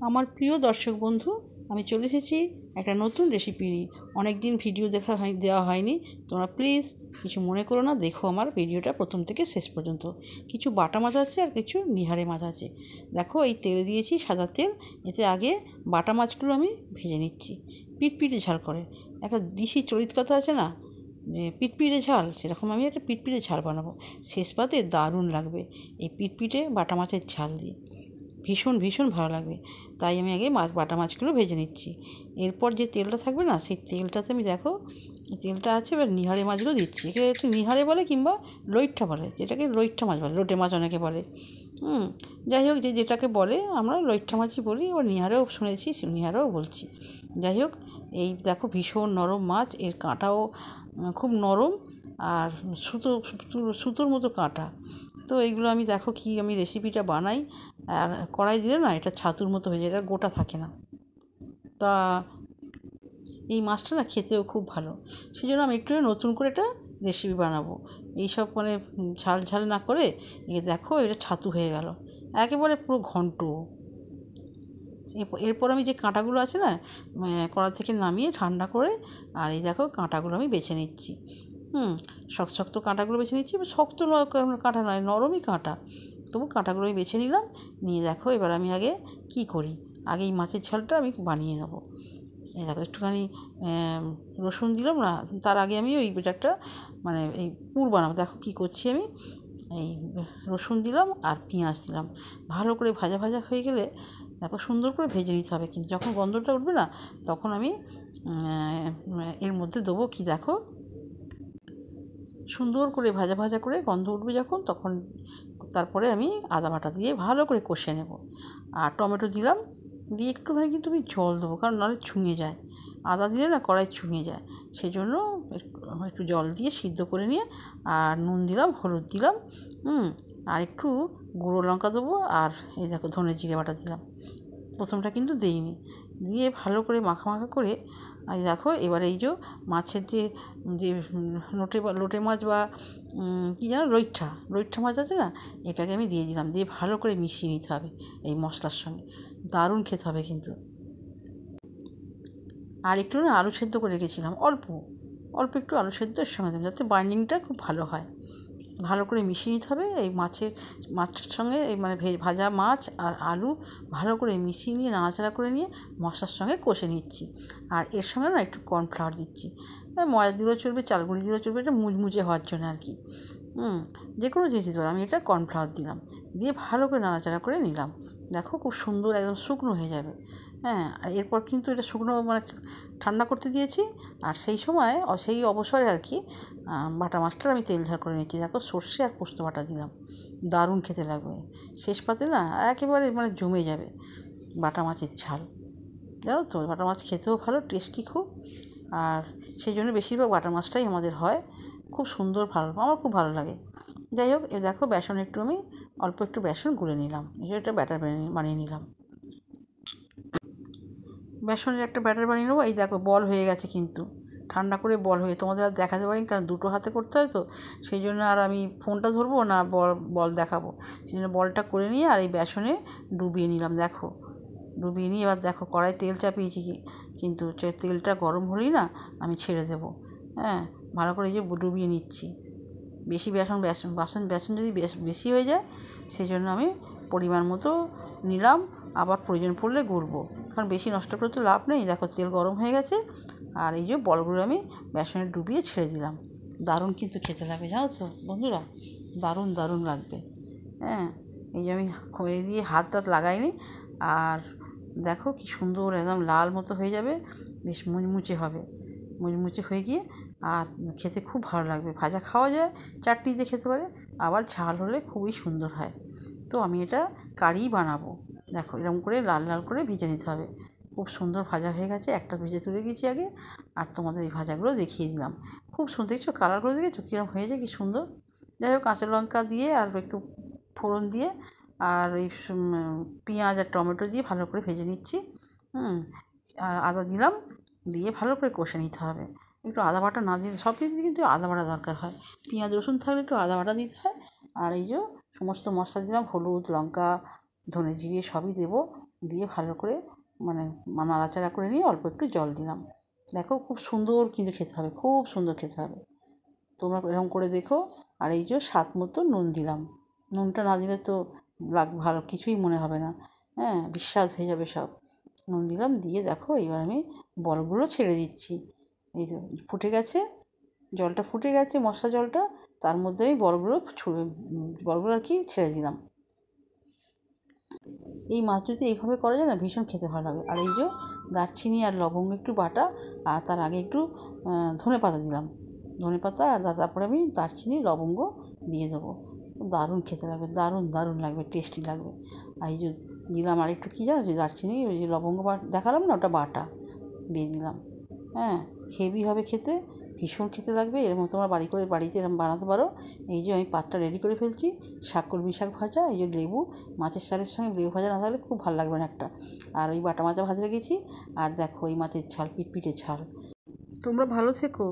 আমার প্রিয় দর্শক বন্ধু, আমি চলে এসেছি একটা নতুন রেসিপি নিয়ে। অনেক দিন ভিডিও দেওয়া হয়নি। তোমরা প্লিজ কিছু মনে করো না, দেখো আমার ভিডিওটা প্রথম থেকে শেষ পর্যন্ত। কিছু বাটা মাছ আছে আর কিছু নিহারে মাছ আছে। দেখো এই তেল দিয়েছি, সাদা তেল। এতে আগে বাটা মাছগুলো আমি ভেজে নিচ্ছি, পিটপিটে ঝাল করে। একটা দিশি চরিত কথা আছে না, যে পিটপিটে ঝাল, সেরকম আমি একটা পিটপিটে ঝাল বানাবো। শেষ পাতে দারুণ লাগবে এই পিটপিটে বাটা মাছের ঝাল দিয়ে, ভীষণ ভীষণ ভালো লাগবে। তাই আমি আগে বাটা মাছগুলো ভেজে নিচ্ছি। এরপর যে তেলটা থাকবে না, সেই তেলটাতে আমি দেখো তেলটা আছে, এবার নিহারে মাছগুলো দিচ্ছি। একে একটু নিহারে বলে কিংবা লইট্টা বলে, যেটাকে লইট্টা মাছ বলে, লোটে মাছ অনেকে বলে। যাই হোক, যেটাকে বলে আমরা লইট্টা মাছই বলি, আবার নিহারেও শুনেছি, নিহারেও বলছি। যাই হোক, এই দেখো ভীষণ নরম মাছ, এর কাঁটাও খুব নরম, আর সুতোর মতো কাঁটা। তো এইগুলো আমি দেখো কি আমি রেসিপিটা বানাই, আর কড়াই দিলে না এটা ছাতুর মতো হয়ে যায়, এটা গোটা থাকে না। তা এই মাছটা না খেতেও খুব ভালো, সেই জন্য আমি একটু নতুন করে এটা রেসিপি বানাবো। এইসব মানে ঝাল ঝাল না করে দেখো এটা ছাতু হয়ে গেল, একেবারে পুরো ঘন্ট। এরপর আমি যে কাঁটাগুলো আছে না, কড়া থেকে নামিয়ে ঠান্ডা করে, আর এই দেখো কাঁটাগুলো আমি বেছে নিচ্ছি। শক্ত কাঁটাগুলো বেছে নিচ্ছি, শক্ত কাঁটা নয়, নরমই কাঁটা। তবু কাঁটাগুলো আমি বেছে নিলাম, নিয়ে দেখো এবার আমি আগে কি করি, আগে এই মাছের ঝালটা আমি বানিয়ে নেব। এই দেখো একটুখানি রসুন দিলাম না, তার আগে আমি ওই একটা মানে এই পুর বানাবো। দেখো কী করছি আমি, এই রসুন দিলাম আর পেঁয়াজ দিলাম, ভালো করে ভাজা ভাজা হয়ে গেলে দেখো সুন্দর করে ভেজে নিতে হবে। কিন্তু যখন গন্ধটা উঠবে না, তখন আমি এর মধ্যে দেবো কি, দেখো সুন্দর করে ভাজা ভাজা করে গন্ধ উঠবে যখন, তখন তারপরে আমি আদা বাটা দিয়ে ভালো করে কষে নেব। আর টমেটো দিলাম, দিয়ে একটুখানি কিন্তু আমি জল দেবো, কারণ নাহলে ছুঁয়ে যায়। আদা দিলে না কড়াই ছুঁয়ে যায়, সেই জন্য একটু জল দিয়ে সিদ্ধ করে নিয়ে, আর নুন দিলাম, হলুদ দিলাম, আর একটু গুঁড়ো লঙ্কা দেবো, আর এই দেখো ধনে জিরে বাটা দিলাম। প্রথমটা কিন্তু দিইনি। দিয়ে ভালো করে মাখা মাখা করে, আর দেখো এবার এই যে মাছের যে যে লোটে মাছ বা কী যেন লইট্টা মাছ আছে না, এটাকে আমি দিয়ে দিলাম, দিয়ে ভালো করে মিশিয়ে নিতে হবে এই মশলার সঙ্গে। দারুণ খেতে হবে কিন্তু। আর একটু না আলু সেদ্ধ করে রেখেছিলাম, অল্প অল্প একটু আলু সেদ্ধের সঙ্গে দেবেন, যাতে বাইন্ডিংটা খুব ভালো হয়। ভালো করে মিশিয়ে নিতে হবে এই মাছের সঙ্গে, এই মানে ভাজা মাছ আর আলু ভালো করে মিশিয়ে নিয়ে নাড়াচাড়া করে নিয়ে মশলার সঙ্গে কষে নিচ্ছি। আর এর সঙ্গে না একটু কর্নফ্লাওয়ার দিচ্ছি, ময়দা দিলেও চলবে, চাল গুঁড়ি দিলেও চলবে, এটা মুচমুচে হওয়ার জন্য আর কি। যে কোনো জিনিস দিতে পারো, আমি এটা কর্নফ্লাওয়ার দিলাম, দিয়ে ভালো করে নাড়াচাড়া করে নিলাম। দেখো খুব সুন্দর একদম শুকনো হয়ে যাবে। আর এরপর কিন্তু এটা শুকনো মানে ঠান্ডা করতে দিয়েছি, আর সেই সময় সেই অবসরে আর কি বাটা মাছটা আমি তেল ঝাল করে নিচ্ছি। দেখো সর্ষে আর পোস্ত বাটা দিলাম, দারুণ খেতে লাগবে। শেষ পাতে না একেবারে মানে জমে যাবে বাটা মাছের ঝাল। জানো তো বাটা মাছ খেতেও ভালো, টেস্টি খুব। আর সেই জন্য বেশিরভাগ বাটা মাছটাই আমাদের হয়, খুব সুন্দর, ভালো, আমার খুব ভালো লাগে। যাই হোক, এ দেখো বেসন একটু আমি অল্প একটু বেসন গুলে নিলাম, এটা ব্যাটার বানিয়ে নিলাম। বেসনের একটা ব্যাটার বানিয়ে নেবো। এই দেখো বল হয়ে গেছে, কিন্তু ঠান্ডা করে বল হয়ে, তোমাদের আর দেখাতে পারিনি, কারণ দুটো হাতে করতে হয় তো, সেই জন্য আর আমি ফোনটা ধরবো না, বল দেখাবো, সেই জন্য বলটা করে নিয়ে আর এই বেসনে ডুবিয়ে নিলাম। দেখো ডুবিয়ে নিয়ে এবার দেখো কড়াই তেল চাপিয়েছি, কিন্তু তেলটা গরম হলেই না আমি ছেড়ে দেবো। ভালো করে এই যে ডুবিয়ে নিচ্ছি। বেশি বেসন যদি বেশি হয়ে যায়, সেই জন্য আমি পরিমাণ মতো নিলাম, আবার প্রয়োজন পড়লে গুলবো, কারণ বেশি নষ্ট করে তো লাভ নেই। দেখো তেল গরম হয়ে গেছে, আর এই যে বলগুলো আমি বেসনে ডুবিয়ে ছেড়ে দিলাম। দারুণ কিন্তু খেতে লাগবে, জানো তো বন্ধুরা, দারুণ দারুণ লাগবে। এই যে আমি খয়ে দিয়ে হাত লাগাইনি, আর দেখো কি সুন্দর একদম লাল মতো হয়ে যাবে, বেশ মুচমুচে হবে, মুচমুচে হয়ে গিয়ে আর খেতে খুব ভালো লাগবে। ভাজা খাওয়া যায়, চাটনি দিয়ে খেতে পারে, আবার ঝাল হলে খুবই সুন্দর হয়। তো আমি এটা কারিই বানাবো। দেখো এরকম করে লাল লাল করে ভেজে নিতে হবে। খুব সুন্দর ভাজা হয়ে গেছে, একটা ভেজে তুলে গেছি আগে, আর তোমাদের এই ভাজাগুলো দেখিয়ে দিলাম। খুব সুন্দর, দেখছো কালারগুলো দেখেছো কীরকম হয়েছে, কী সুন্দর। যাই হোক, কাঁচা লঙ্কা দিয়ে আর একটু ফোড়ন দিয়ে, আর ওই পেঁয়াজ আর টমেটো দিয়ে ভালো করে ভেজে নিচ্ছি। আর আদা দিলাম, দিয়ে ভালো করে কষে নিতে হবে। একটু আদা বাটা না দিলে, সব কিছু কিন্তু আদা বাটা দরকার হয়, পেঁয়াজ রসুন থাকলে একটু আদা বাটা দিতে হয়। আর এই যে সমস্ত মশলা দিলাম, হলুদ লঙ্কা ধনে জিরে সবই দেবো, দিয়ে ভালো করে মানে নাড়াচাড়া করে নিয়ে অল্প একটু জল দিলাম। দেখো খুব সুন্দর কিন্তু খেতে হবে, খুব সুন্দর খেতে হবে। তোমরা এরকম করে দেখো। আর এই যে স্বাদ মতো নুন দিলাম, নুনটা না দিলে তো ভালো কিছুই মনে হবে না, হ্যাঁ, বিস্বাদ হয়ে যাবে সব। নুন দিলাম, দিয়ে দেখো এবার আমি বলগুলো ছেড়ে দিচ্ছি। এই তো ফুটে গেছে, জলটা ফুটে গেছে, মশলা জলটা, তার মধ্যে আমি বলগুলো আর কি ছেড়ে দিলাম। এই মাছ যদি এইভাবে করা যায় না, ভীষণ খেতে ভালো লাগে। আর এই যে দারচিনি আর লবঙ্গ একটু বাটা, আর তার আগে একটু ধনেপাতা দিলাম, ধনেপাতা, আর তারপরে আমি দারচিনি লবঙ্গ দিয়ে দেবো। দারুণ খেতে লাগবে, দারুণ দারুণ লাগবে, টেস্টি লাগবে। আর এই যে দিলাম আর একটু কী জানো, যে দারচিনি ওই যে লবঙ্গ দেখালাম না, ওটা বাটা দিয়ে দিলাম। হ্যাঁ, হেভি হবে খেতে, ভীষণ খেতে লাগবে। এরকম তোমরা বাড়িতে এরকম বানাতে পারো। এই যে আমি পাতটা রেডি করে ফেলছি, কলমি শাক ভাজা, এই যে লেবু, মাছের শাকের সঙ্গে লেবু ভাজা না থাকলে খুব ভালো লাগবে না একটা। আর ওই বাটা মাছ ভাজা রেখেছি, আর দেখো এই মাছের ঝাল, পিটপিটে ঝাল। তোমরা ভালো থেকো।